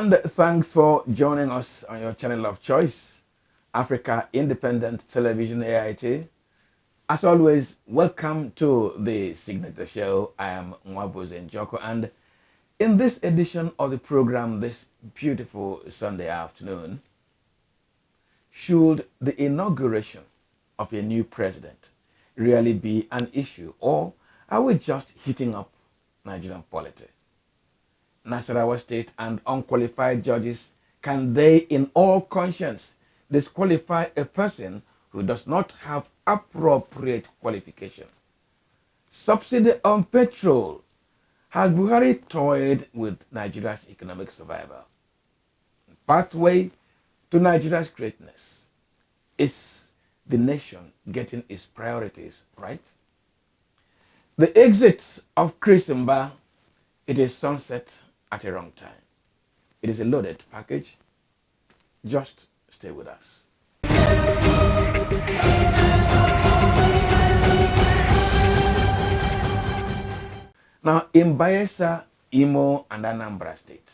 And thanks for joining us on your channel of choice, Africa Independent Television AIT. As always, welcome to the Signature Show. I am Nwabuze Njoko, and in this edition of the program this beautiful Sunday afternoon, should the inauguration of a new president really be an issue, or are we just heating up Nigerian politics? Nasarawa State and unqualified judges, can they in all conscience disqualify a person who does not have appropriate qualification? Subsidy on petrol. Has Buhari toyed with Nigeria's economic survival? Pathway to Nigeria's greatness. Is the nation getting its priorities right? The exit of Chris Mba, it is sunset at a wrong time. It is a loaded package. Just stay with us. Now, in Bayelsa, Imo, and Anambra states,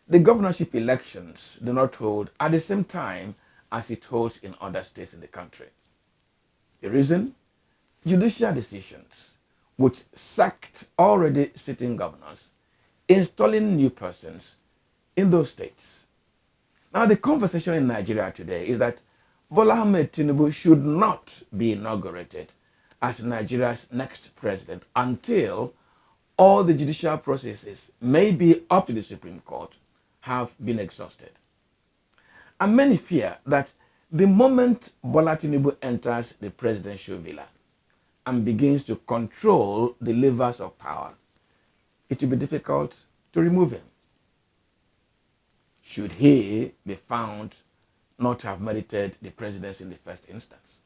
the governorship elections do not hold at the same time as it holds in other states in the country. The reason? Judicial decisions which sacked already sitting governors, installing new persons in those states. Now, the conversation in Nigeria today is that Bola Ahmed Tinubu should not be inaugurated as Nigeria's next president until all the judicial processes, maybe up to the Supreme Court, have been exhausted. And many fear that the moment Bola Tinubu enters the presidential villa and begins to control the levers of power, it will be difficult to remove him, should he be found not to have merited the presidency in the first instance.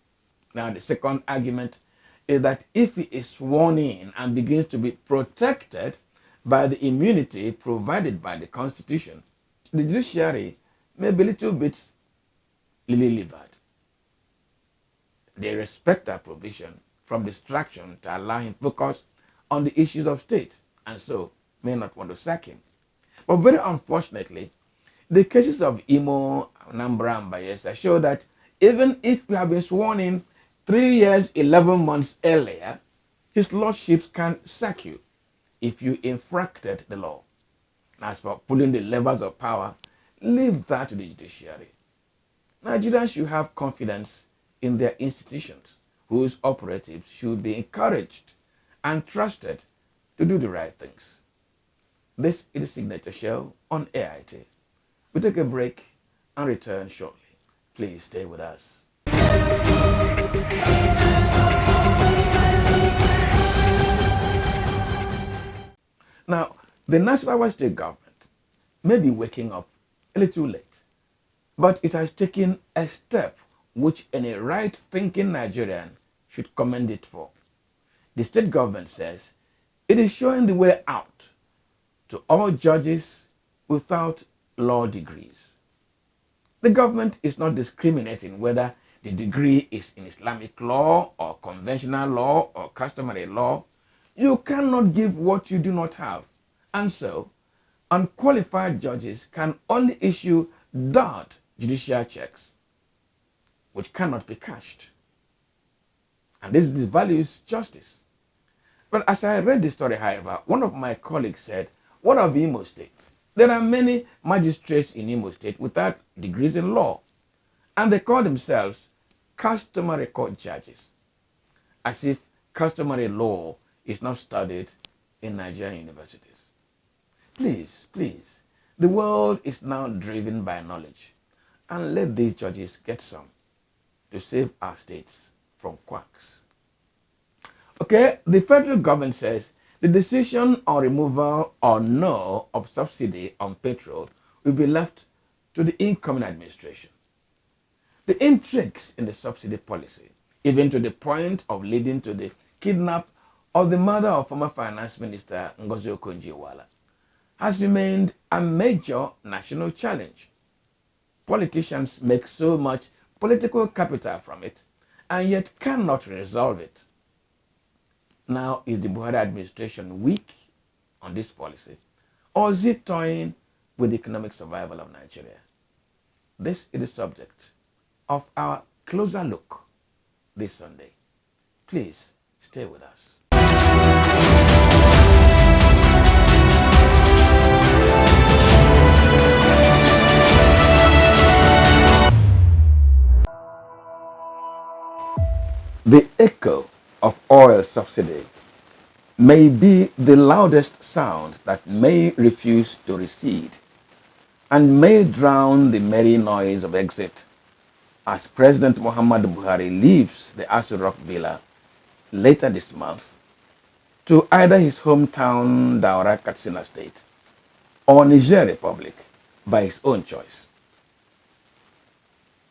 Now, the second argument is that if he is sworn in and begins to be protected by the immunity provided by the Constitution, the judiciary may be a little bit lily-livered. They respect that provision from distraction to allow him focus on the issues of state, and so may not want to sack him. But very unfortunately, the cases of Imo, Anambra, and Bayelsa show that even if you have been sworn in 3 years, 11 months earlier, his lordship can sack you if you infracted the law. As for pulling the levers of power, leave that to the judiciary. Nigerians should have confidence in their institutions, whose operatives should be encouraged and trusted to do the right things. This is the Signature Show on AIT. We take a break and return shortly. Please stay with us. Now, the Nasarawa State government may be waking up a little late, but it has taken a step which any right-thinking Nigerian should commend it for. The state government says it is showing the way out to all judges without law degrees. The government is not discriminating whether the degree is in Islamic law or conventional law or customary law. You cannot give what you do not have. And so, unqualified judges can only issue dot judicial checks, which cannot be cashed. And this devalues justice. But as I read the story, however, one of my colleagues said, what of Imo State? There are many magistrates in Imo State without degrees in law, and they call themselves customary court judges, as if customary law is not studied in Nigerian universities. Please, please, the world is now driven by knowledge, and let these judges get some to save our states from quacks. Okay, the federal government says the decision on removal or no of subsidy on petrol will be left to the incoming administration. The intrigues in the subsidy policy, even to the point of leading to the kidnap of the mother of former Finance Minister Ngozi Okonjo-Iweala, has remained a major national challenge. Politicians make so much political capital from it and yet cannot resolve it. Now, is the Buhari administration weak on this policy, or is it toying with the economic survival of Nigeria? This is the subject of our closer look this Sunday. Please stay with us. The echo of oil subsidy may be the loudest sound that may refuse to recede and may drown the merry noise of exit as President Muhammadu Buhari leaves the Aso Rock Villa later this month to either his hometown Daura Katsina State or Niger Republic by his own choice.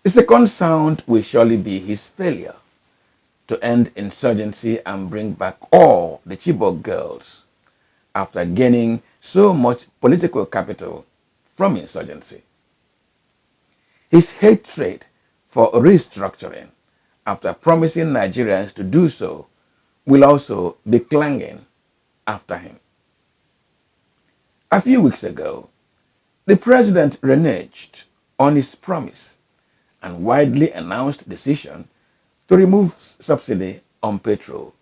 The second sound will surely be his failure to end insurgency and bring back all the Chibok girls after gaining so much political capital from insurgency. His hatred for restructuring after promising Nigerians to do so will also be clanging after him. A few weeks ago, the president reneged on his promise and widely announced decision to remove subsidy on petrol.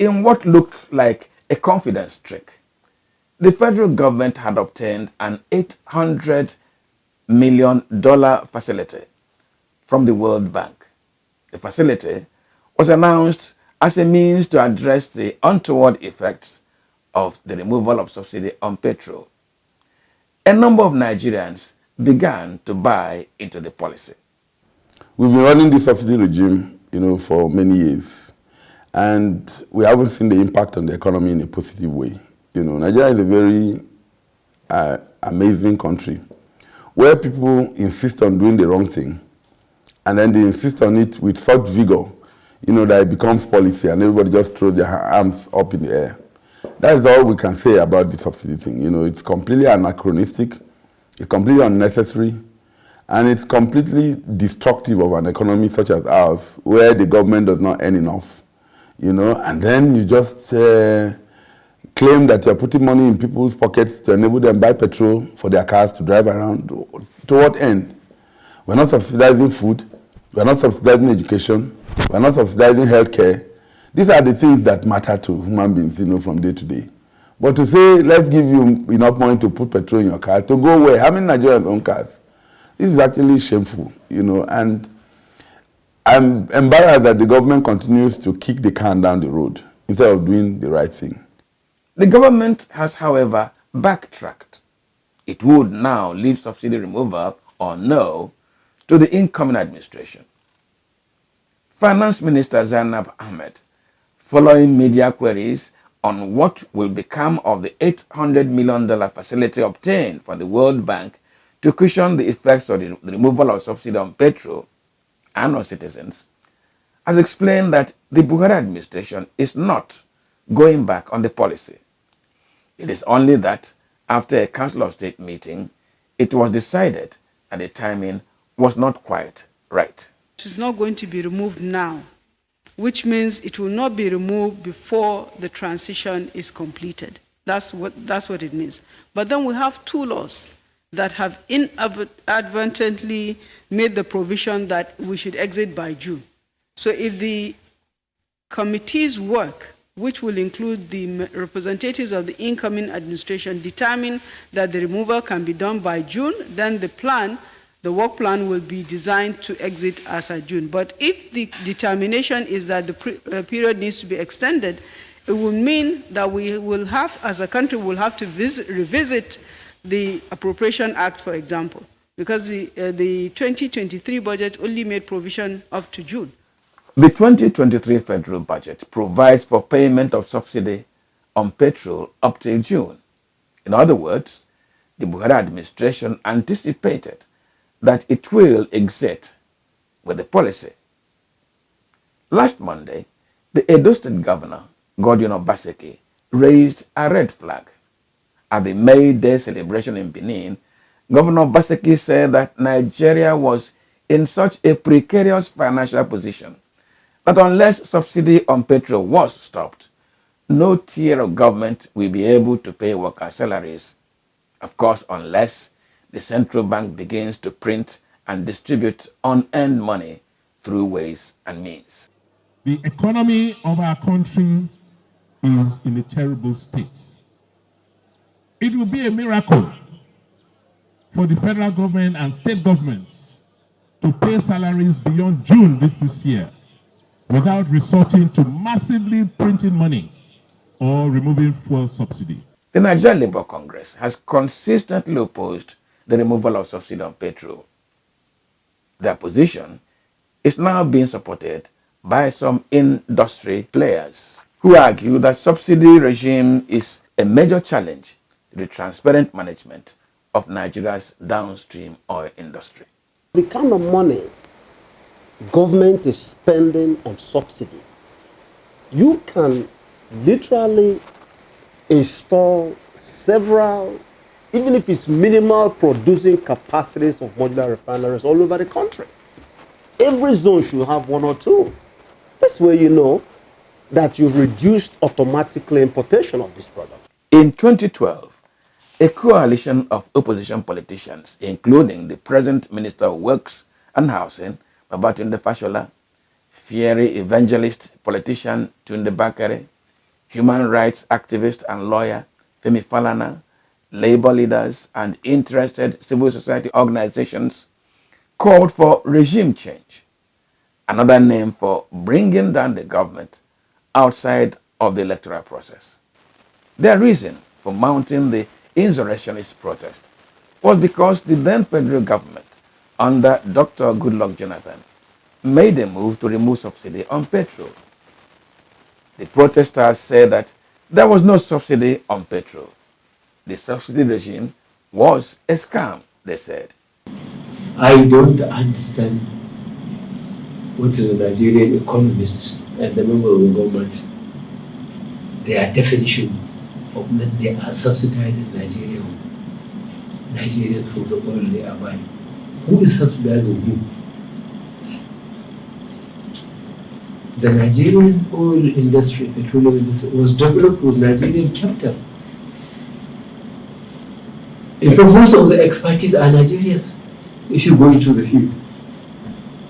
In what looked like a confidence trick, the federal government had obtained an $800 million facility from the World Bank. The facility was announced as a means to address the untoward effects of the removal of subsidy on petrol. A number of Nigerians began to buy into the policy. We've been running this subsidy regime, for many years, and we haven't seen the impact on the economy in a positive way. Nigeria is a very amazing country where people insist on doing the wrong thing, and then they insist on it with such vigor, that it becomes policy and everybody just throws their arms up in the air. That is all we can say about the subsidy thing. It's completely anachronistic, it's completely unnecessary, and it's completely destructive of an economy such as ours, where the government does not earn enough, and then you just claim that you're putting money in people's pockets to enable them buy petrol for their cars to drive around. To what end? We're not subsidizing food, we're not subsidizing education, we're not subsidizing healthcare. These are the things that matter to human beings, from day to day. But to say, let's give you enough money to put petrol in your car, to go where? How many Nigerians own cars? This is actually shameful, and I'm embarrassed that the government continues to kick the can down the road instead of doing the right thing. The government has, however, backtracked. It would now leave subsidy removal or no to the incoming administration. Finance Minister Zainab Ahmed, following media queries on what will become of the $800 million facility obtained from the World Bank to cushion the effects of the removal of subsidy on petrol and on citizens, has explained that the Buhari administration is not going back on the policy. It is only that after a Council of State meeting, it was decided that the timing was not quite right. It is not going to be removed now, which means it will not be removed before the transition is completed. That's what it means. But then we have two laws that have inadvertently made the provision that we should exit by June. So if the committee's work, which will include the representatives of the incoming administration, determine that the removal can be done by June, then the work plan will be designed to exit as of June. But if the determination is that the period needs to be extended, it will mean that we will have, as a country, will have to revisit the Appropriation Act, for example, because the 2023 budget only made provision up to June. The 2023 federal budget provides for payment of subsidy on petrol up till June. In other words, the Buhari administration anticipated that it will exit with the policy. Last Monday, the Edo State Governor, Godwin Obaseki, raised a red flag. At the May Day celebration in Benin, Governor Obaseki said that Nigeria was in such a precarious financial position that unless subsidy on petrol was stopped, no tier of government will be able to pay workers' salaries Of course, unless the central bank begins to print and distribute unearned money through ways and means. The economy of our country is in a terrible state. It will be a miracle for the federal government and state governments to pay salaries beyond June this year without resorting to massively printing money or removing fuel subsidy. The Nigerian Labour Congress has consistently opposed the removal of subsidy on petrol. Their position is now being supported by some industry players who argue that subsidy regime is a major challenge to the transparent management of Nigeria's downstream oil industry. The kind of money government is spending on subsidy, you can literally install several, even if it's minimal, producing capacities of modular refineries all over the country. Every zone should have one or two. This way you know that you've reduced automatically importation of these products. In 2012, a coalition of opposition politicians, including the present Minister of Works and Housing, Babatunde Fashola, fiery evangelist politician Tunde Bakare, human rights activist and lawyer Femi Falana, labor leaders, and interested civil society organizations called for regime change, another name for bringing down the government outside of the electoral process. Their reason for mounting the insurrectionist protest was because the then federal government, under Dr. Goodluck Jonathan, made a move to remove subsidy on petrol. The protesters said that there was no subsidy on petrol. The subsidy regime was a scam, they said. I don't understand what the Nigerian economists and the member of the government, their definition of that they are subsidizing Nigerians for the oil they are buying. Who is subsidizing who? The Nigerian oil industry, petroleum industry, was developed with Nigerian capital. In fact, most of the expertise are Nigerians. If you go into the field,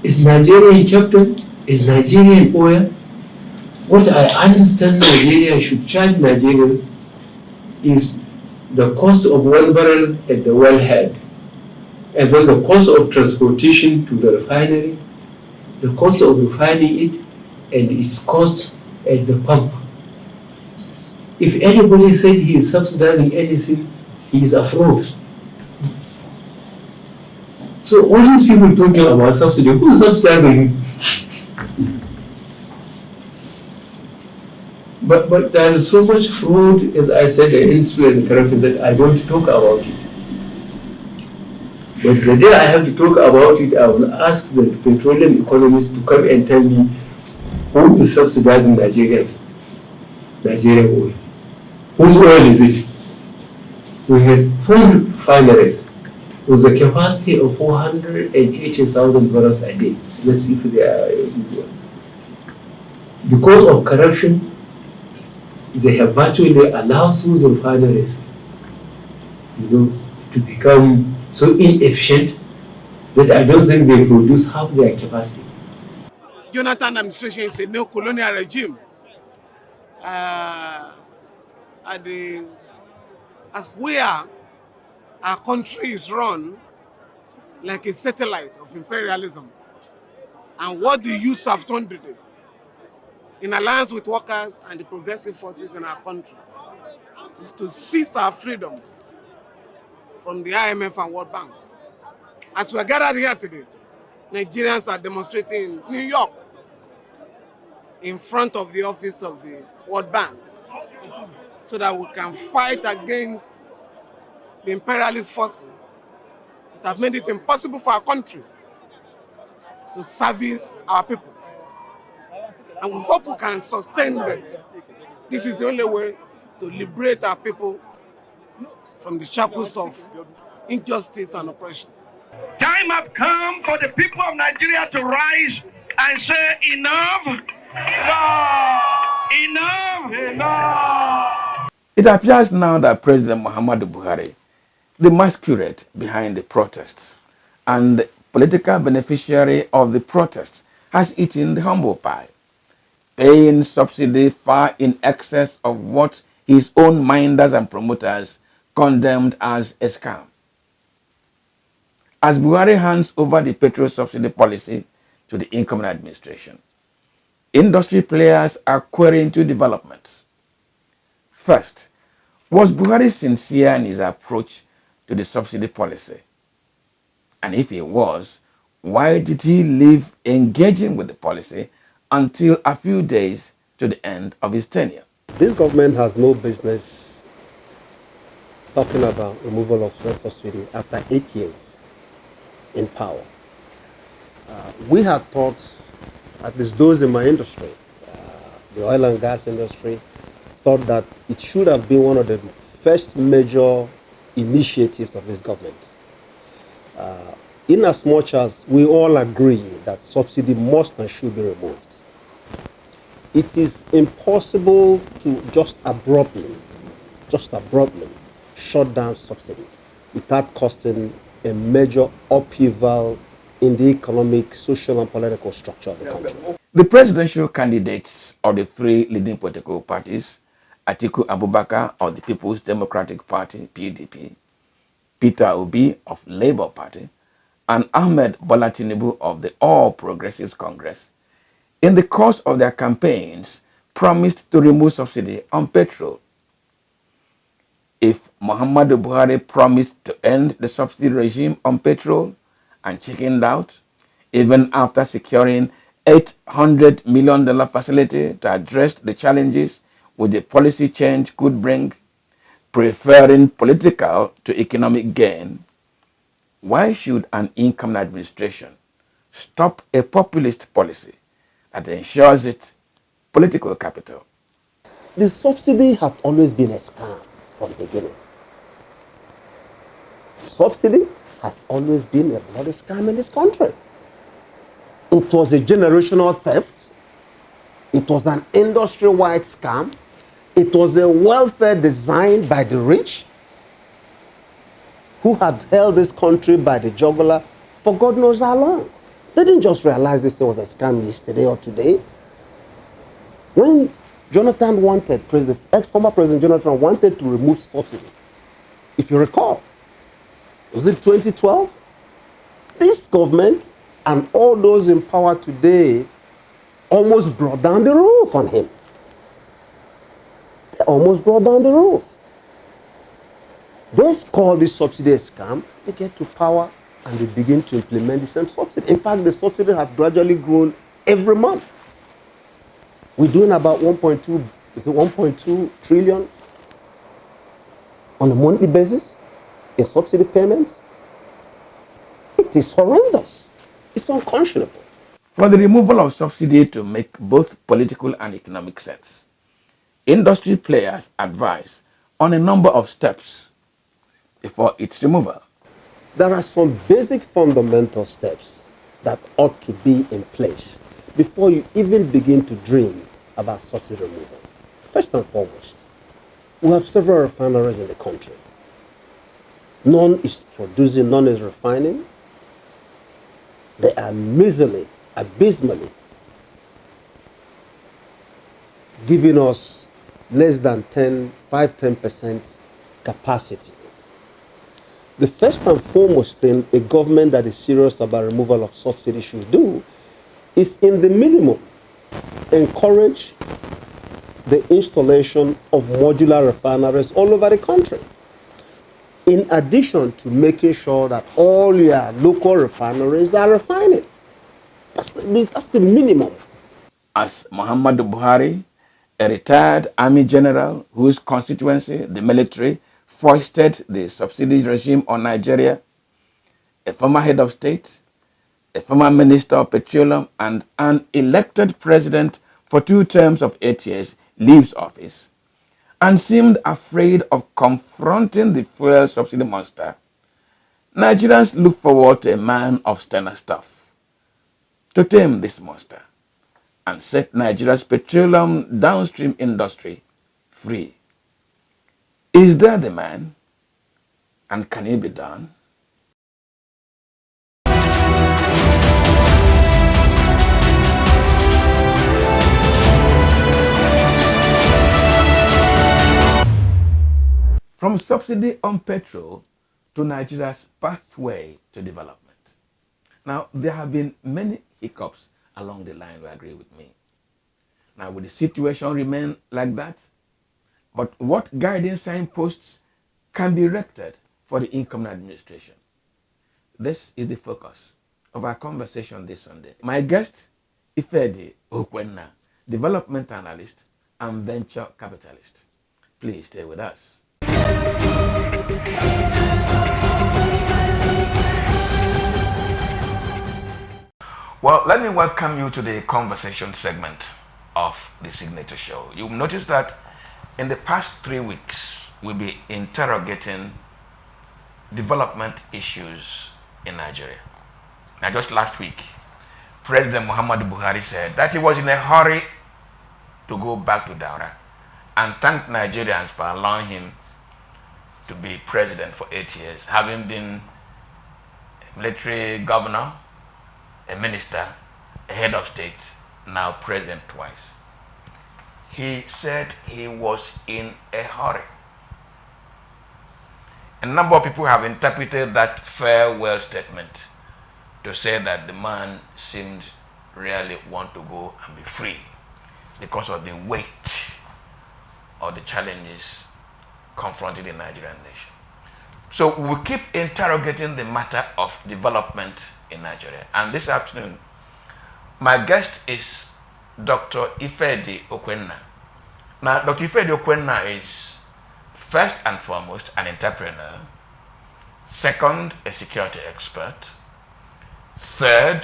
it's Nigerian capital, it's Nigerian oil. What I understand Nigeria should charge Nigerians is the cost of 1 barrel at the wellhead, and then the cost of transportation to the refinery, the cost of refining it, and its cost at the pump. If anybody said he is subsidizing anything, he is a fraud. So all these people talking about subsidy, who is subsidizing? But there is so much fraud, as I said, and industry and corruption that I don't talk about it. But the day I have to talk about it, I will ask the petroleum economists to come and tell me who is subsidizing Nigerians, Nigerian oil. Whose oil is it? We had 4 refineries with a capacity of 480,000 barrels a day. Let's see if they are. Because of corruption, they have virtually allowed those refineries, to become so inefficient that I don't think they produce half their capacity. Jonathan administration is a neo-colonial regime. As where our country is run like a satellite of imperialism. And what the youths have turned to do, in alliance with workers and the progressive forces in our country, is to seize our freedom from the IMF and World Bank. As we are gathered here today, Nigerians are demonstrating in New York in front of the office of the World Bank so that we can fight against the imperialist forces that have made it impossible for our country to service our people. And we hope we can sustain this. This is the only way to liberate our people from the shackles of injustice and oppression. Time has come for the people of Nigeria to rise and say enough. Enough. Enough. It appears now that President Muhammadu Buhari the masquerade behind the protests and the political beneficiary of the protests has eaten the humble pie, paying subsidy far in excess of what his own minders and promoters condemned as a scam. As Buhari hands over the petrol subsidy policy to the incoming administration, industry players are querying two developments. First, was Buhari sincere in his approach to the subsidy policy? And if he was, why did he leave engaging with the policy until a few days to the end of his tenure? This government has no business talking about removal of fuel subsidy after 8 years in power. We had thought, at least those in my industry, the oil and gas industry, thought that it should have been one of the first major initiatives of this government. In as much as we all agree that subsidy must and should be removed, it is impossible to just abruptly shut down subsidy without causing a major upheaval in the economic, social, and political structure of the country. The presidential candidates of the three leading political parties, Atiku Abubakar of the People's Democratic Party, PDP, Peter Obi of Labour Party, and Ahmed Bola Tinubu of the All Progressives Congress, in the course of their campaigns, promised to remove subsidy on petrol. If Muhammadu Buhari promised to end the subsidy regime on petrol and chickened out, even after securing $800 million facility to address the challenges which the policy change could bring, preferring political to economic gain, why should an incoming administration stop a populist policy that ensures it political capital? The subsidy has always been a scam from the beginning. Subsidy has always been a bloody scam in this country. It was a generational theft. It was an industry-wide scam. It was a welfare designed by the rich who had held this country by the jugular for God knows how long. They didn't just realize this thing was a scam yesterday or today. When Jonathan wanted, former President Jonathan wanted to remove subsidy, if you recall, was it 2012? This government and all those in power today almost brought down the roof on him. They almost brought down the roof. They call this subsidy a scam. They get to power and they begin to implement the same subsidy. In fact, the subsidy has gradually grown every month. We're doing about 1.2 trillion on a monthly basis in subsidy payments. It is horrendous. It's unconscionable. For the removal of subsidy to make both political and economic sense, industry players advise on a number of steps before its removal. There are some basic fundamental steps that ought to be in place before you even begin to dream about subsidy removal. First and foremost, we have several refineries in the country. None is producing, none is refining. They are miserably, abysmally giving us less than 5-10% capacity. The first and foremost thing a government that is serious about removal of subsidy should do is, in the minimum, encourage the installation of modular refineries all over the country. In addition to making sure that all your local refineries are refining. That's the minimum. As Muhammadu Buhari, a retired army general whose constituency, the military, foisted the subsidy regime on Nigeria, a former head of state, a former minister of petroleum, and an elected president for 2 terms of 8 years, leaves office and seemed afraid of confronting the fuel subsidy monster, Nigerians look forward to a man of sterner stuff to tame this monster and set Nigeria's petroleum downstream industry free. Is there the man? And can it be done? From subsidy on petrol to Nigeria's pathway to development. Now, there have been many hiccups along the line, you agree with me. Now, will the situation remain like that? But what guiding signposts can be erected for the incoming administration? This is the focus of our conversation this Sunday. My guest, Ifedi Okwenna, development analyst and venture capitalist. Please stay with us. Well, let me welcome you to the conversation segment of the Signature Show. You'll notice that in the past 3 weeks, we'll be interrogating development issues in Nigeria. Now, just last week, President Muhammadu Buhari said that he was in a hurry to go back to Daura and thanked Nigerians for allowing him to be president for 8 years, having been a military governor, a minister, a head of state, now president twice. He said he was in a hurry. A number of people have interpreted that farewell statement to say that the man seemed really want to go and be free because of the weight of the challenges confronting the Nigerian nation. So we keep interrogating the matter of development in Nigeria. And this afternoon, my guest is Dr. Ifedi Okwenna. Now, Dr. Ifedi Okwenna is first and foremost an entrepreneur, second, a security expert, third,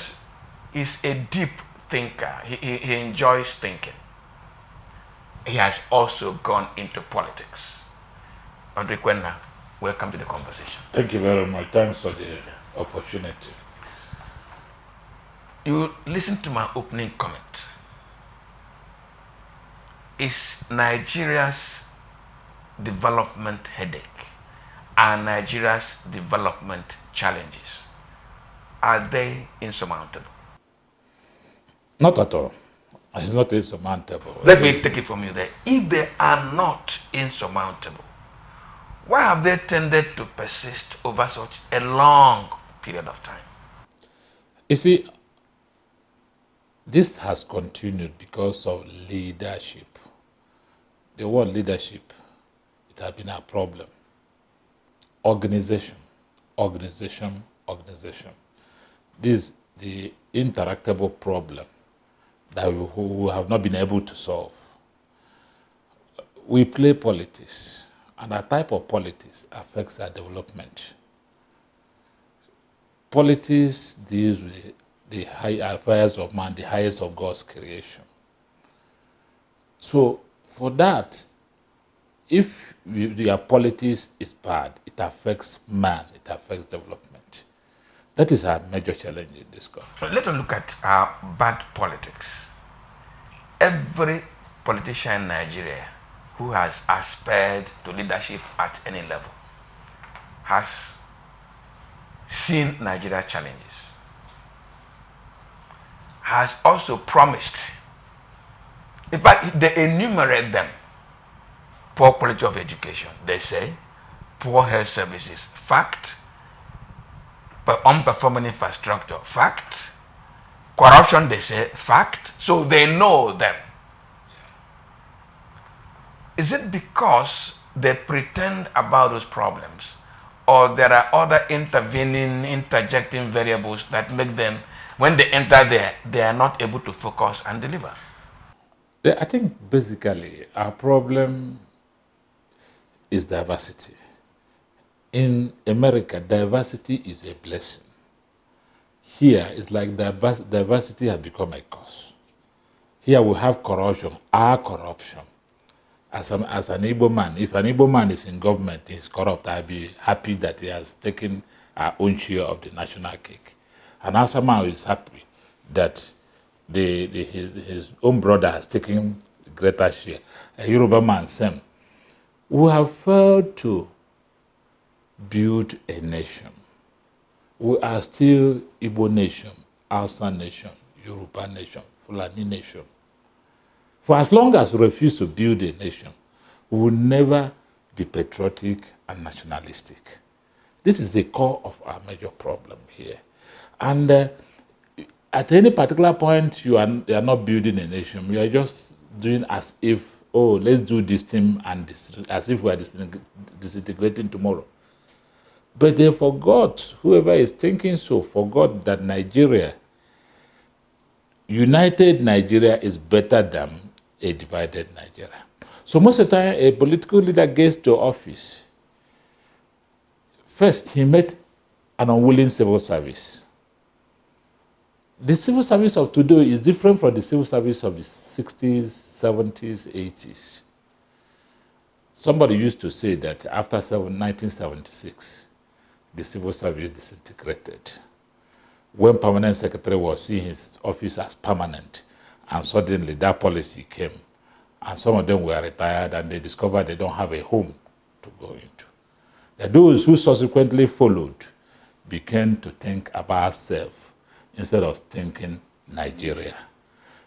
is a deep thinker. He enjoys thinking. He has also gone into politics. Dr. Okwenna, welcome to the conversation. Thank you very much. Thanks for the opportunity. You listen to my opening comment. Is Nigeria's development headache and Nigeria's development challenges, are they insurmountable? Not at all. It's not insurmountable. Let me take it from you there. If they are not insurmountable, why have they tended to persist over such a long period of time? You see, this has continued because of leadership. The word leadership, it has been a problem. Organization, organization, organization. This is the interactable problem that we have not been able to solve. We play politics, and our type of politics affects our development. Politics deals with the high affairs of man, the highest of God's creation. So for that, if your politics is bad, it affects man, it affects development. That is our major challenge in this country. So let us look at bad politics. Every politician in Nigeria who has aspired to leadership at any level has seen Nigeria's challenges, has also promised. In fact, they enumerate them. Poor quality of education, they say. Poor health services, fact. But unperforming infrastructure, fact. Corruption, they say, fact. So they know them. Is it because they pretend about those problems, or there are other intervening, interjecting variables that make them, when they enter there, they are not able to focus and deliver? I think basically our problem is diversity. In America, diversity is a blessing. Here, it's like diversity has become a curse. Here we have corruption, our corruption. As an Igbo man, if an Igbo man is in government, he's corrupt, I'll be happy that he has taken our own share of the national cake. And as a man is happy that his own brother has taken greater share. A Yoruba man, same. We have failed to build a nation. We are still Igbo nation, Hausa nation, Yoruba nation, Fulani nation. For as long as we refuse to build a nation, we will never be patriotic and nationalistic. This is the core of our major problem here. And at any particular point, you are not building a nation. You are just doing as if, oh, let's do this thing, and as if we are disintegrating tomorrow. But they forgot, whoever is thinking so, forgot that Nigeria, united Nigeria is better than a divided Nigeria. So most of the time, a political leader gets to office. First, he met an unwilling civil service. The civil service of today is different from the civil service of the 60s, 70s, 80s. Somebody used to say that after 1976, the civil service disintegrated. When permanent secretary was seeing his office as permanent, and suddenly that policy came, and some of them were retired, and they discovered they don't have a home to go into. And those who subsequently followed began to think about self instead of thinking Nigeria.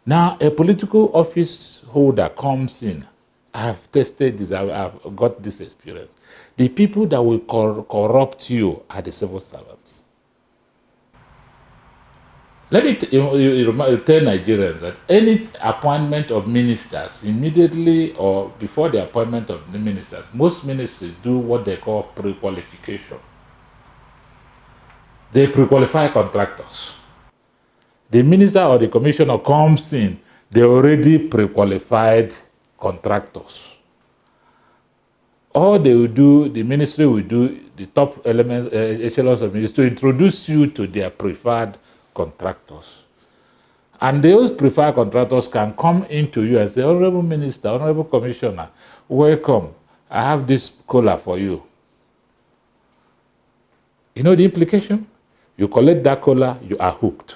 Now, a political office holder comes in. I have tested this, I've got this experience. The people that will corrupt you are the civil servants. Let me tell Nigerians that any appointment of ministers, immediately or before the appointment of the ministers, most ministers do what they call pre-qualification. They pre-qualify contractors. The minister or the commissioner comes in, they already pre-qualified contractors. All they will do, the ministry will do, the top elements, echelons of ministry, to introduce you to their preferred contractors. And those preferred contractors can come into you and say, Honorable Minister, Honorable Commissioner, welcome. I have this cola for you. You know the implication? You collect that cola, you are hooked.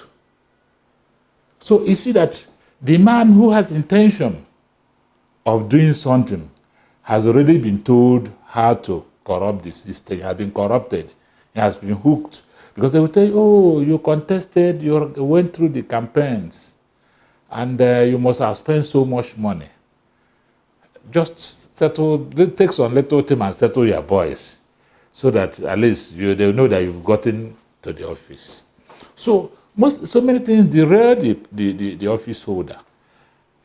So you see that the man who has intention of doing something has already been told how to corrupt the system. He has been corrupted. He has been hooked. Because they will tell you, oh, you contested, you went through the campaigns, and you must have spent so much money. Just settle, take some little time and settle your boys, so that at least they'll know that you've gotten to the office. So so many things derail the office holder.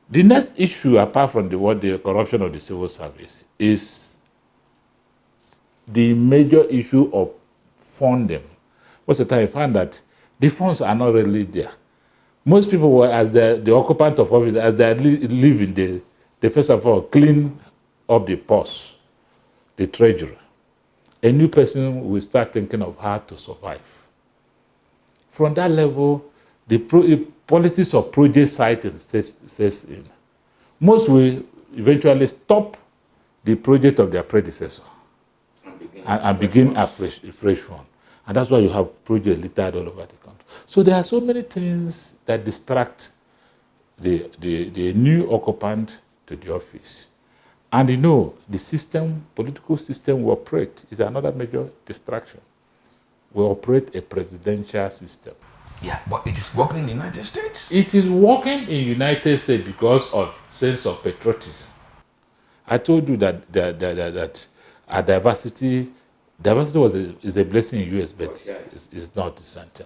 The next issue, apart from the corruption of the civil service, is the major issue of funding. Most of the time, you find that the funds are not really there. Most people, as the occupant of office, as they are living, they first of all clean up the purse, the treasury. A new person will start thinking of how to survive. From that level, the politics of project siting sets in. Most will eventually stop the project of their predecessor and begin a fresh one. And that's why you have projects littered all over the country. So there are so many things that distract the new occupant to the office. And you know, the system, political system we operate is another major distraction. We operate a presidential system. Yeah, but it is working in the United States. It is working in the United States because of sense of patriotism. I told you that our diversity is a blessing in the US, but it's not the center.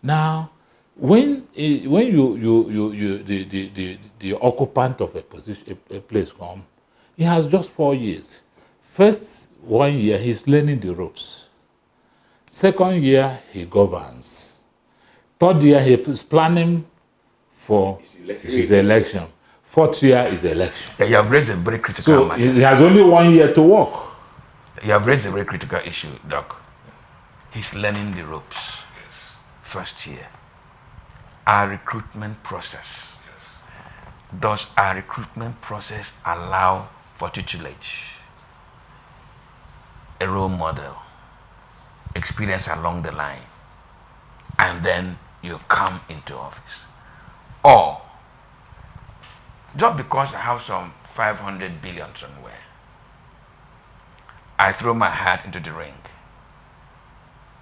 Now, when the occupant of a place comes, he has just 4 years. First 1 year, he's learning the ropes. Second year, he governs. Third year, he is planning for his election. Fourth year is election. Yeah, you have raised a very critical So matter. he has only 1 year to work. You have raised a very critical issue, Doc. He's learning the ropes. Yes. First year. Our recruitment process. Does our recruitment process allow for tutelage? A role model, experience along the line, and then you come into office? Or just because I have some 500 billion somewhere, I throw my hat into the ring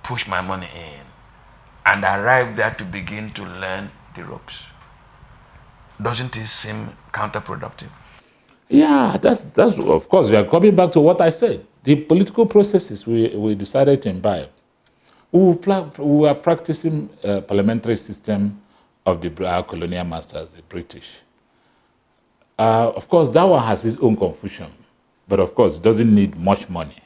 push my money in and arrive there to begin to learn the ropes? Doesn't it seem counterproductive? Yeah, that's of course, we are coming back to what I said. The political processes we decided to imbibe. We are practicing a parliamentary system of our colonial masters, the British. Of course, that one has its own confusion, but of course, it doesn't need much money.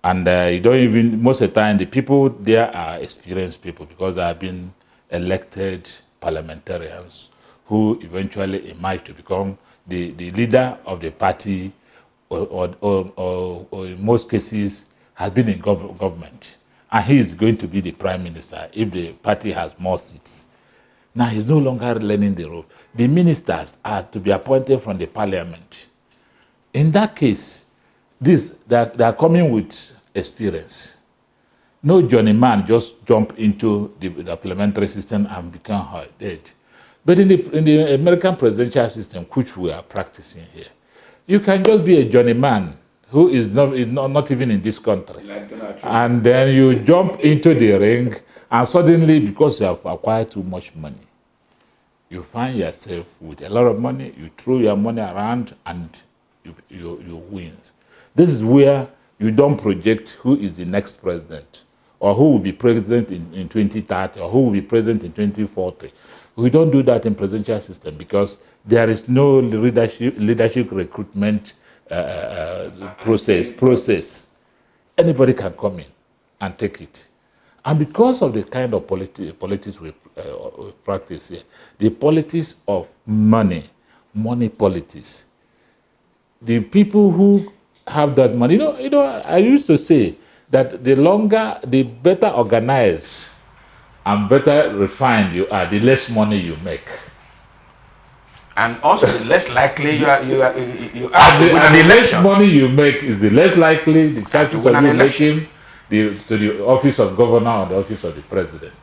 And you don't even, most of the time, the people there are experienced people because they have been elected parliamentarians who eventually emerge to become the leader of the party, or in most cases has been in government. And he is going to be the prime minister if the party has more seats. Now he's no longer learning the role. The ministers are to be appointed from the parliament. In that case, they are coming with experience. No journeyman just jump into the parliamentary system and become dead. But in the American presidential system, which we are practicing here, you can just be a journeyman who is not even in this country. And then you jump into the ring, and suddenly, because you have acquired too much money, you find yourself with a lot of money, you throw your money around, and you win. This is where you don't project who is the next president, or who will be president in 2030, or who will be president in 2040. We don't do that in presidential system because there is no leadership recruitment process. Anybody can come in and take it. And because of the kind of politics we practice here, the politics of money politics, the people who have that money, I used to say that the better organized and better refined you are, the less money you make. And also, the less likely you are to win And an the less election. money you make is the less likely the chances of you making to the office of governor or the office of the president.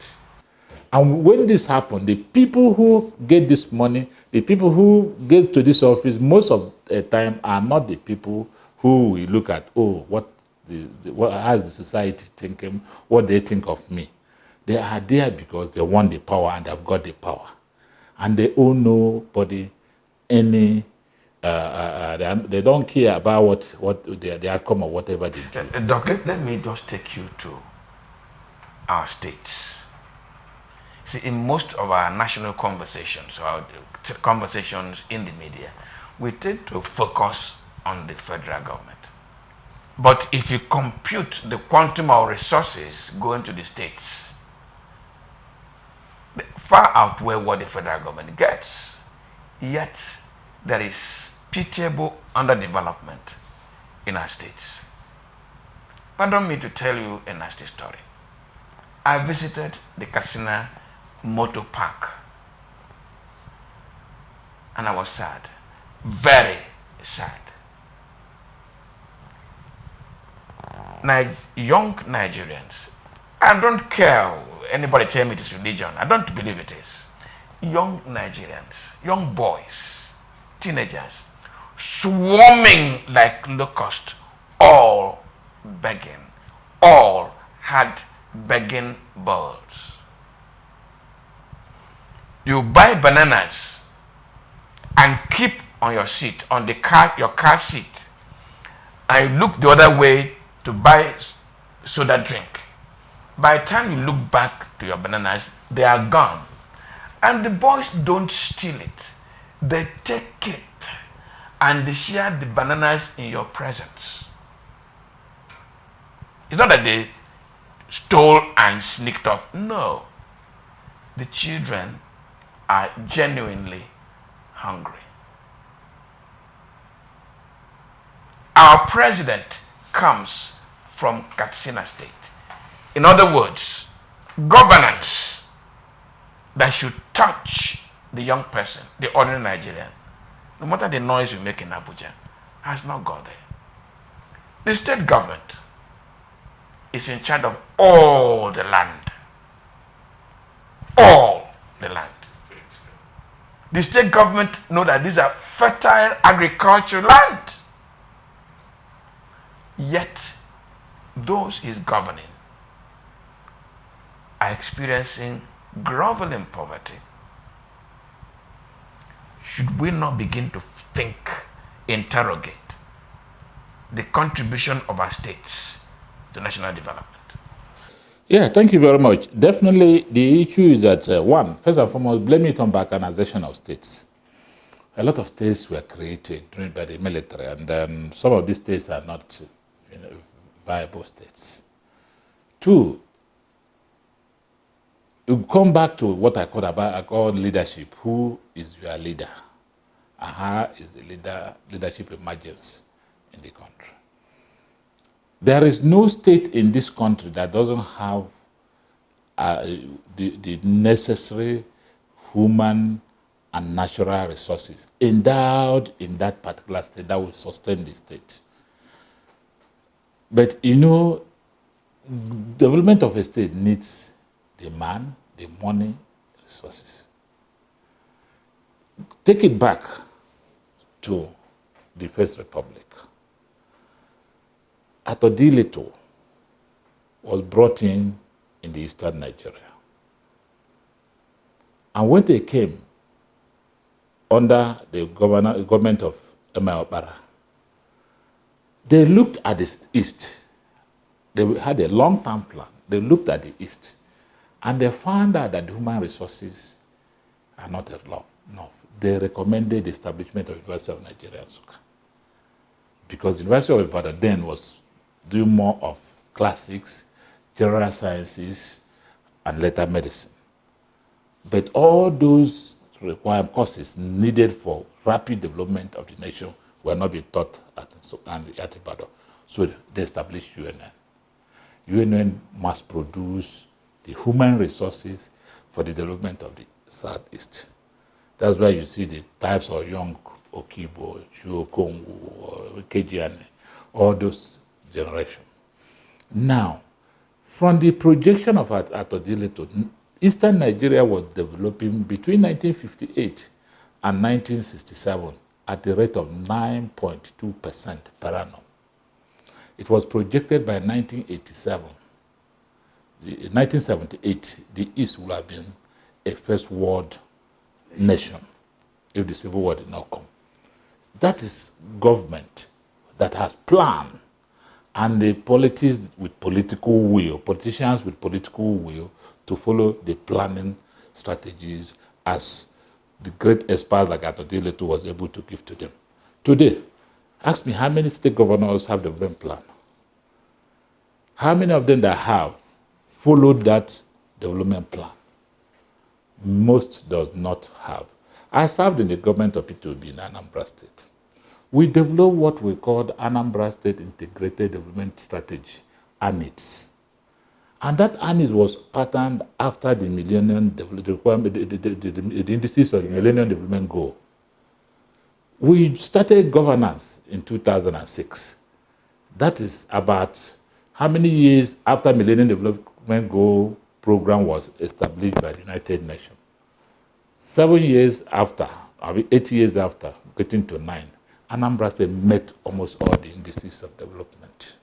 And when this happens, the people who get this money, the people who get to this office, most of the time are not the people who we look at, what has the society thinking, what they think of me. They are there because they want the power and they've got the power. And they owe nobody any, they don't care about what the outcome of whatever they do. Doc, let me just take you to our states. See, in most of our national conversations, or conversations in the media, we tend to focus on the federal government. But if you compute the quantum of resources going to the states, they far outweigh what the federal government gets. Yet, there is pitiable underdevelopment in our states. Pardon me to tell you a nasty story. I visited the Katsina Motor Park, and I was sad, very sad. Young Nigerians, I don't care anybody tell me it is religion, I don't believe it is. Young Nigerians, young boys, teenagers, swarming like locusts, all begging, all had begging bowls. You buy bananas and keep on your seat, on your car seat, and you look the other way to buy soda drink. By the time you look back to your bananas, they are gone. And the boys don't steal it. They take it and they share the bananas in your presence. It's not that they stole and sneaked off. No. The children are genuinely hungry. Our president comes from Katsina State. In other words, governance that should touch the young person, the ordinary Nigerian, no matter the noise we make in Abuja, has not got there. The state government is in charge of all the land. All the land. The state government know that these are fertile agricultural land. Yet, those is governing are experiencing groveling poverty, should we not begin to think, interrogate the contribution of our states to national development? Yeah, thank you very much. Definitely, the issue is that, one, first and foremost, blame it on balkanization of states. A lot of states were created during by the military, and then some of these states are not viable states. Two, you come back to what I call leadership. Who is your leader? And how is the leadership emergence in the country? There is no state in this country that doesn't have the necessary human and natural resources endowed in that particular state that will sustain the state. But you know, development of a state needs the man, the money, the resources. Take it back to the First Republic. Atodilito was brought in the eastern Nigeria. And when they came under the government of Emma Obara, they looked at the east. They had a long-term plan. They looked at the east, and they found out that the human resources are not enough. They recommended the establishment of University of Nigeria, Nsukka, because the University of Ibadan then was doing more of classics, general sciences, and later medicine. But all those required courses needed for rapid development of the nation were not being taught at Ibadan. So they established UNN. UNN must produce the human resources for the development of the Southeast. That's why you see the types of young Okibo, Chuokongu, Kejiane, all those generations. Now, from the projection of Atodilito, Eastern Nigeria was developing between 1958 and 1967 at the rate of 9.2% per annum. It was projected by 1978, the East would have been a first world nation if the Civil War did not come. That is government that has planned, and the politicians with political will to follow the planning strategies as the great experts like Atodilito was able to give to them. Today, ask me how many state governors have the development plan? How many of them that have followed that development plan? Most does not have. I served in the government of P2B in Anambra State. We developed what we called Anambra State Integrated Development Strategy, ANIDS. And that ANIDS was patterned after the Millennium Development, the indices of the Millennium Development Goal. We started governance in 2006. That is about how many years after Millennium Development Goal program was established by the United Nations. 7 years after, 8 years after, getting to 9, Anambra State met almost all the indices of development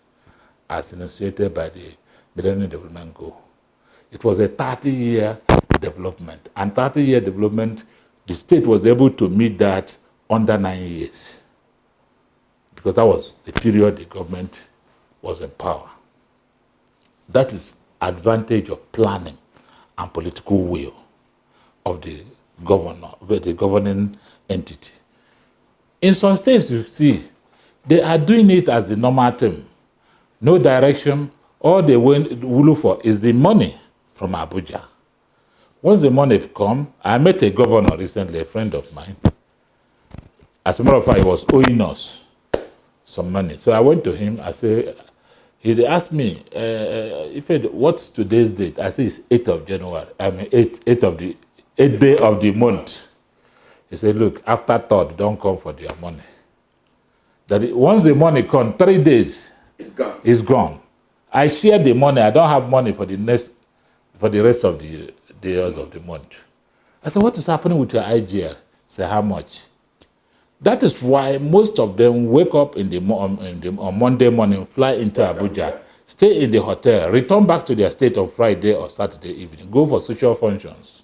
as initiated by the Millennium Development Goal. It was a 30-year development, and 30-year development, the state was able to meet that under 9 years, because that was the period the government was in power. That is advantage of planning and political will of the governing entity. In some states, you see, they are doing it as the normal thing. No direction. All they will look for is the money from Abuja. Once the money comes, I met a governor recently, a friend of mine. As a matter of fact, he was owing us some money. So I went to him. I said, he asked me, what's today's date? I said, it's 8th of January. I mean, 8th day of the month. He said, look, after 3rd, don't come for their money. Once the money comes, 3 days, it's gone. I share the money. I don't have money for the rest of the days of the month. I said, what is happening with your IGL? He said, how much? That is why most of them wake up on Monday morning, fly into Abuja, stay in the hotel, return back to their state on Friday or Saturday evening, go for social functions.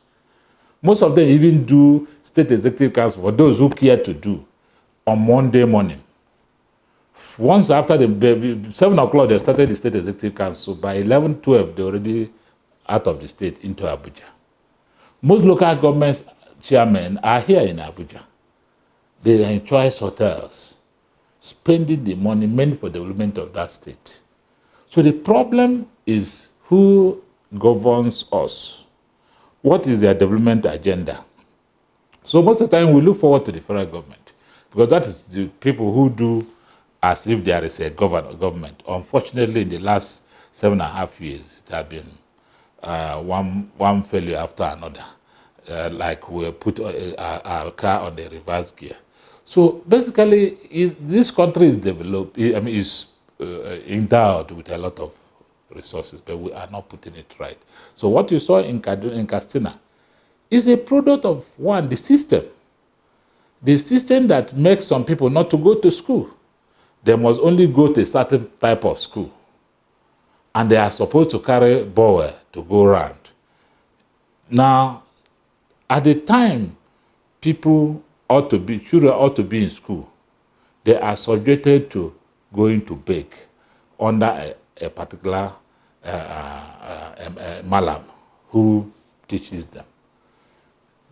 Most of them even do state executive council for those who care to do on Monday morning. Once after the 7 o'clock, they started the state executive council. By 11, 12, they're already out of the state into Abuja. Most local governments chairmen are here in Abuja. They are in choice hotels, spending the money meant for development of that state. So the problem is who governs us. What is their development agenda? So most of the time we look forward to the federal government because that is the people who do as if there is a government. Unfortunately, in the last 7.5 years, it has been one failure after another. Like we put our car on the reverse gear. So basically, this country is developed. I mean, is endowed with a lot of resources, but we are not putting it right. So what you saw in Castina is a product of the system. The system that makes some people not to go to school. They must only go to a certain type of school. And they are supposed to carry bowl to go around. Now, at the time children ought to be in school, they are subjected to going to beg under a particular malam who teaches them.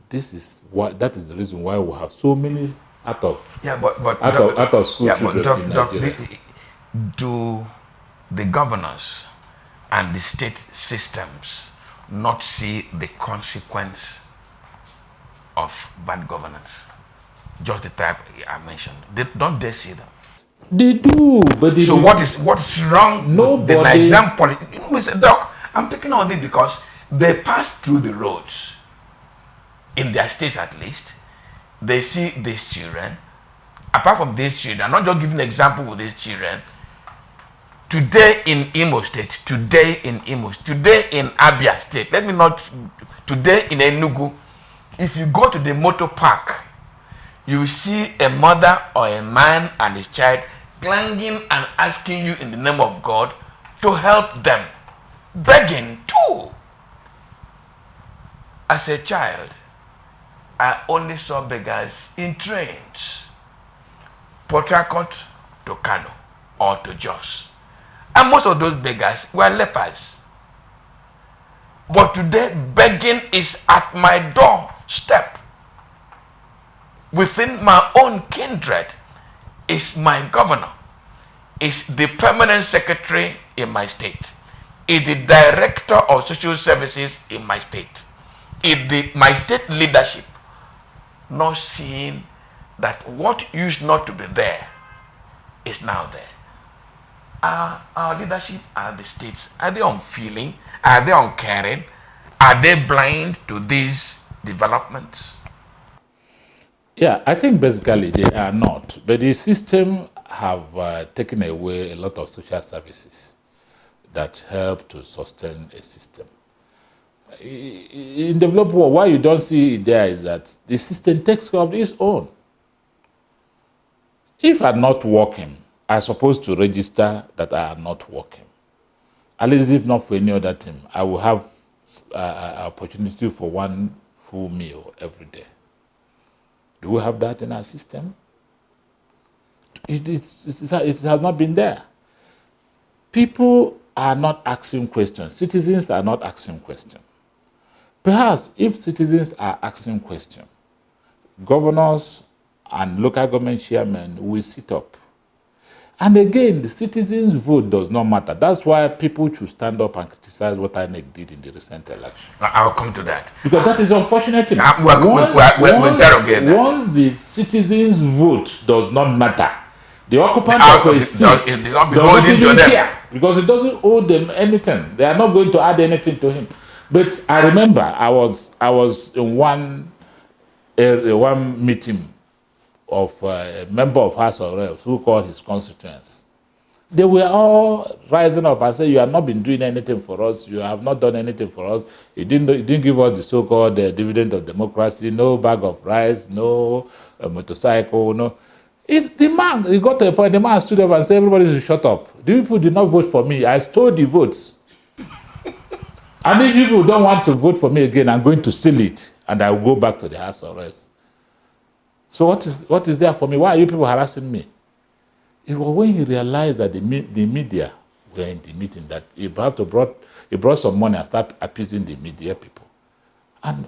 That is the reason why we have so many out of school children in Nigeria. Do the governors and the state systems not see the consequence of bad governance? Just the type I mentioned. Don't they see them? They do, but they so do. what's wrong with the Nigerian politics? Mr. Doc, I'm picking on this because they pass through the roads in their states at least. They see these children. Apart from these children, I'm not just giving an example with these children. Today in Imo State, today in Abia State, today in Enugu, if you go to the motor park, you see a mother or a man and his child clanging and asking you in the name of God to help them, begging too. As a child, I only saw beggars in trains, Port Harcourt to Kano or to Jos. And most of those beggars were lepers. But today, begging is at my doorstep. Within my own kindred is my governor, is the permanent secretary in my state, is the director of social services in my state, is my state leadership, not seeing that what used not to be there is now there. Our leadership are the states. Are they unfeeling? Are they uncaring? Are they blind to these developments? Yeah, I think basically they are not. But the system have taken away a lot of social services that help to sustain a system. In developed world, why you don't see it there is that the system takes care of its own. If I'm not working, I'm supposed to register that I am not working. At least if not for any other thing, I will have an opportunity for one full meal every day. Do we have that in our system? It has not been there. People are not asking questions. Citizens are not asking questions. Perhaps if citizens are asking questions, governors and local government chairmen will sit up. And again, the citizens' vote does not matter. That's why people should stand up and criticize what INEC did in the recent election. I'll come to that. Because that is unfortunate. Once the citizens' vote does not matter, the occupant of a seat doesn't even care. Because it doesn't owe them anything. They are not going to add anything to him. But I remember I was in one meeting of a member of House of Reps who called his constituents. They were all rising up and saying, you have not been doing anything for us. You have not done anything for us. You didn't give us the so-called dividend of democracy, no bag of rice, no motorcycle, no. He got to a point, the man stood up and said, everybody should shut up. The people did not vote for me. I stole the votes. And if people don't want to vote for me again, I'm going to steal it. And I will go back to the house arrest. So what is there for me? Why are you people harassing me? It was when he realized that the media were in the meeting that he brought some money and started appeasing the media people. And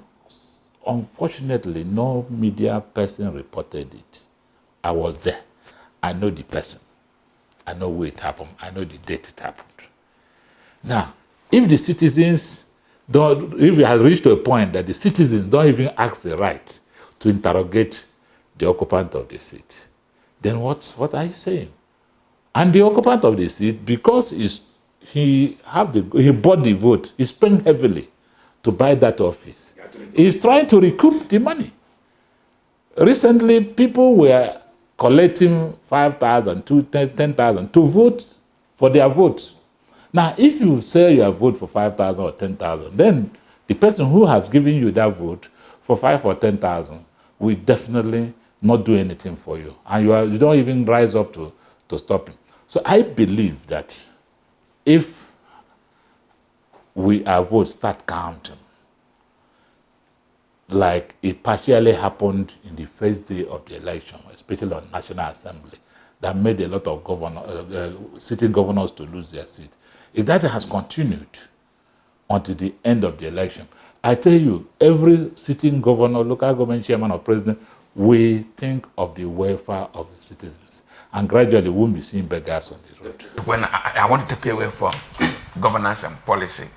unfortunately, no media person reported it. I was there. I know the person. I know where it happened. I know the date it happened. Now, if the citizens if we have reached to a point that the citizens don't even ask the right to interrogate the occupant of the seat, then what are you saying? And the occupant of the seat, because he bought the vote, he spent heavily to buy that office. He's trying to recoup the money. Recently, people were collecting 5,000 to 10,000 to vote for their votes. Now, if you sell your vote for 5,000 or 10,000, then the person who has given you that vote for 5 or 10,000 will definitely not do anything for you, and you don't even rise up to stop him. So I believe that if our votes start counting, like it partially happened in the first day of the election, especially on National Assembly, that made a lot of sitting governors to lose their seat. If that has continued until the end of the election, I tell you, every sitting governor, local government chairman or president will think of the welfare of the citizens. And gradually we'll be seeing beggars on the road. When I want to take away from governance and policy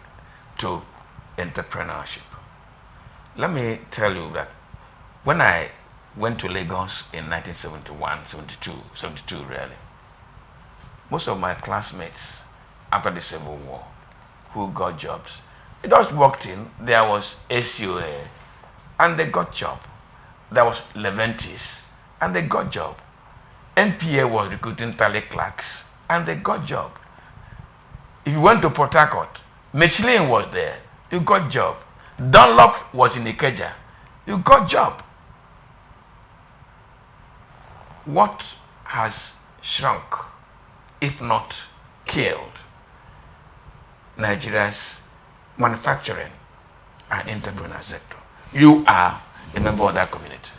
to entrepreneurship, let me tell you that when I went to Lagos in 1971, 72 really, most of my classmates after the Civil War who got jobs, they just walked in, there was ACOA, and they got job. There was Leventis, and they got job. NPA was recruiting tally clerks, and they got job. If you went to Port Harcourt, Michelin was there, you got job. Dunlop was in Ikeja, you got job. What has shrunk, if not killed, Nigeria's manufacturing and entrepreneur sector? You are a member of that community.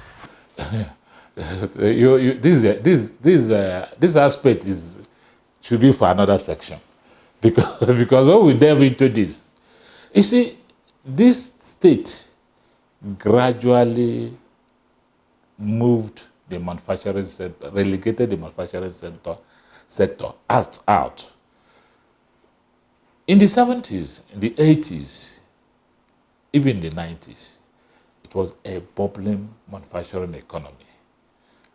This aspect should be for another section, because when we delve into this, you see, this state gradually moved the manufacturing sector, relegated the manufacturing sector out. In the 70s, in the 80s, even the 90s, it was a bubbling manufacturing economy.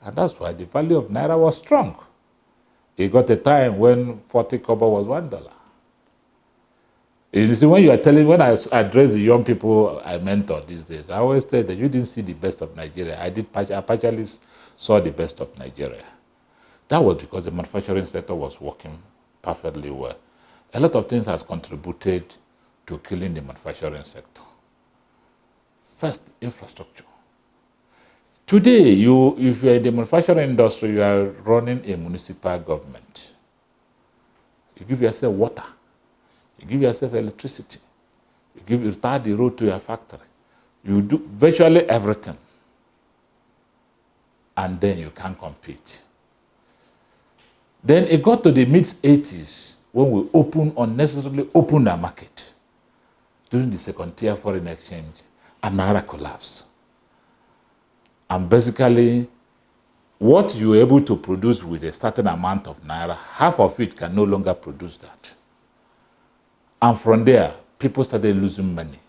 And that's why the value of Naira was strong. It got a time when 40 kobo was $1. You see, when I address the young people I mentor these days, I always say that you didn't see the best of Nigeria. I partially saw the best of Nigeria. That was because the manufacturing sector was working perfectly well. A lot of things has contributed to killing the manufacturing sector. First, infrastructure. Today, if you're in the manufacturing industry, you are running a municipal government. You give yourself water. You give yourself electricity. You start the road to your factory. You do virtually everything. And then you can compete. Then it got to the mid-80s when we unnecessarily opened our market during the second tier foreign exchange, and Naira collapsed. And basically, what you were able to produce with a certain amount of Naira, half of it can no longer produce that. And from there, people started losing money.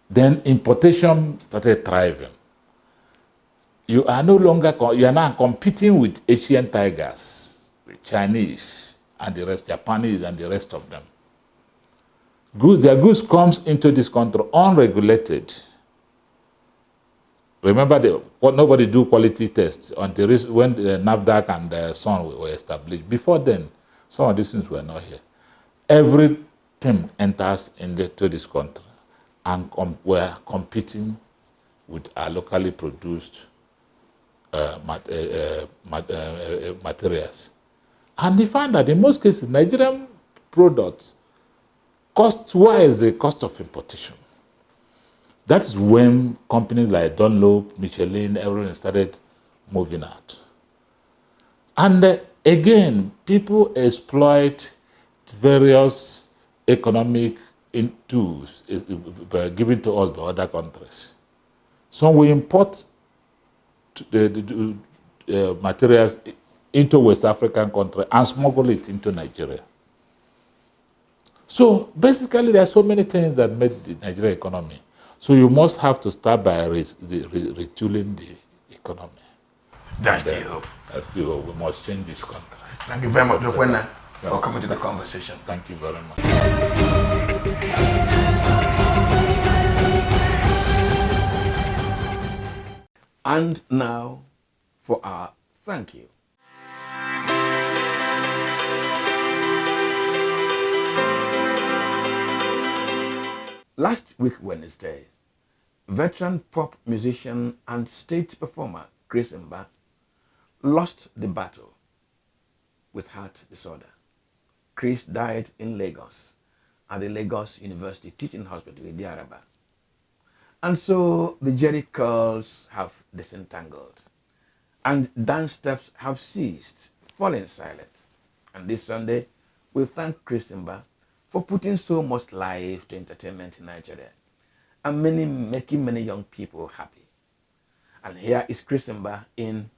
Then importation started thriving. You are now competing with Asian tigers, the Chinese, and the rest, Japanese, and the rest of them. Their goods comes into this country unregulated. Remember, nobody do quality tests until when the NAFDAC and the SON were established. Before then, some of these things were not here. Everything enters into this country, and we're competing with our locally produced materials. And they found that in most cases, Nigerian products cost-wise the cost of importation. That's when companies like Dunlop, Michelin, everyone started moving out. And again, people exploit various economic tools given to us by other countries. So we import the materials into West African countries and smuggle it into Nigeria. So basically, there are so many things that made the Nigerian economy. So you must have to start by retooling the economy. That's the hope. That's the hope. We must change this country. Thank you very much, Lukwena, for coming to the conversation. Thank you very much. And now for our thank you. Last week, Wednesday, veteran pop musician and stage performer Chris Mba lost the battle with heart disorder. Chris died in Lagos at the Lagos University Teaching Hospital in Diaraba. And so the Jerry curls have disentangled and dance steps have ceased, fallen silent. And this Sunday, we thank Chris Mba for putting so much life to entertainment in Nigeria and making many young people happy. And here is Chris Mba in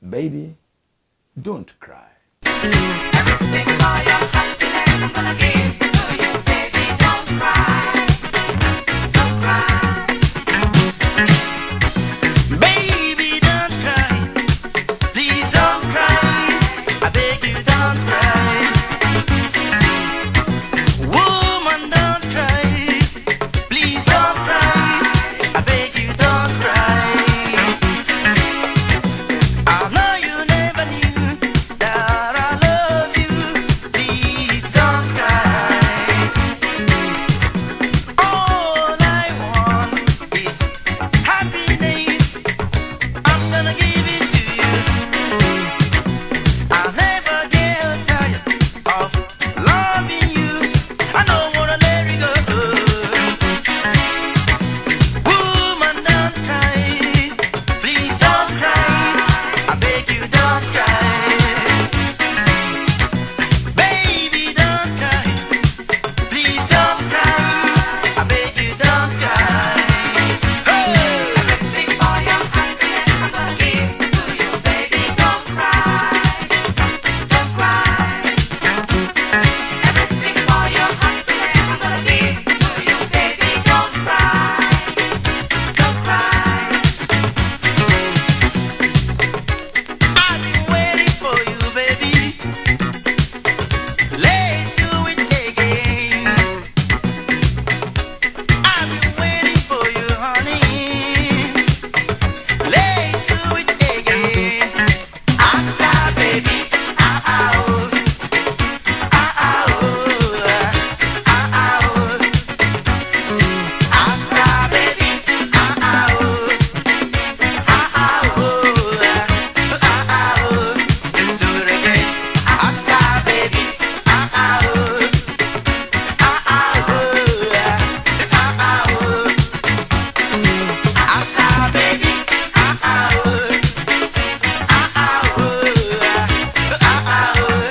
Baby, Don't Cry. Everything for your happiness I'm gonna give to you, baby, don't cry, don't cry. Baby, don't cry, please don't cry, I beg you don't cry. Woman, don't cry, please don't cry, I beg you don't cry. I know you never knew that I love you, please don't cry. All I want is happiness, I'm gonna give it to you. I'll never get tired of loving you, I don't wanna let it go. Woman, don't cry, please don't cry, I beg you don't cry. Baby, don't cry, please don't cry, I beg you don't cry. Everything for your happiness I'm gonna give to you, baby, don't cry, don't cry. Everything for your happiness I'm gonna give to you, baby, don't cry, don't cry. I've been waiting for you, baby. Let's do it again. I've been waiting for you, honey. Let's do it again. Asa, baby. Ah, ah, oh. Ah, ah, oh. Ah, ah, oh. Asa, baby. Ah, ah, oh. Ah, ah, oh. Ah, ah, oh. Let's do it again. Asa, baby. Ah, ah, oh. Ah, ah, oh. Ah, ah, oh. Asa, baby. Ah, ah, oh. Ah, ah, oh. Ah, ah, oh.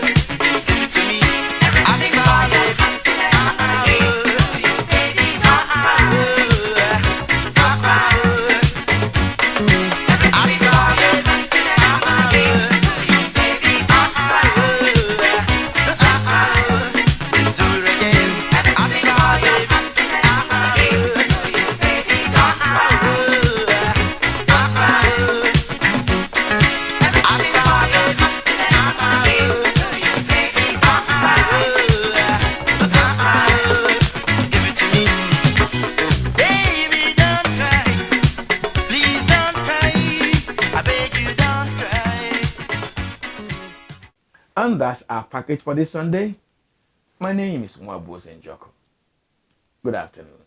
Give it to me. Asa, baby. Ah, ah, oh. Baby, ah, ah, oh. Ah, ah, oh. Asa, baby. Ah, ah, oh. Baby, ah, ah, oh. Ah, ah, oh. Let's do it again. Asa, baby. Ah, ah, oh. Baby, ah, ah, oh. Ah, ah, oh. Asa, baby. Ah, ah, oh. Baby, ah, ah, oh. Ah, ah, oh. Give it to me. Baby, don't cry. Please don't cry. I beg you don't cry. And that's our package for this Sunday. My name is Mwabu Senjoko. Good afternoon.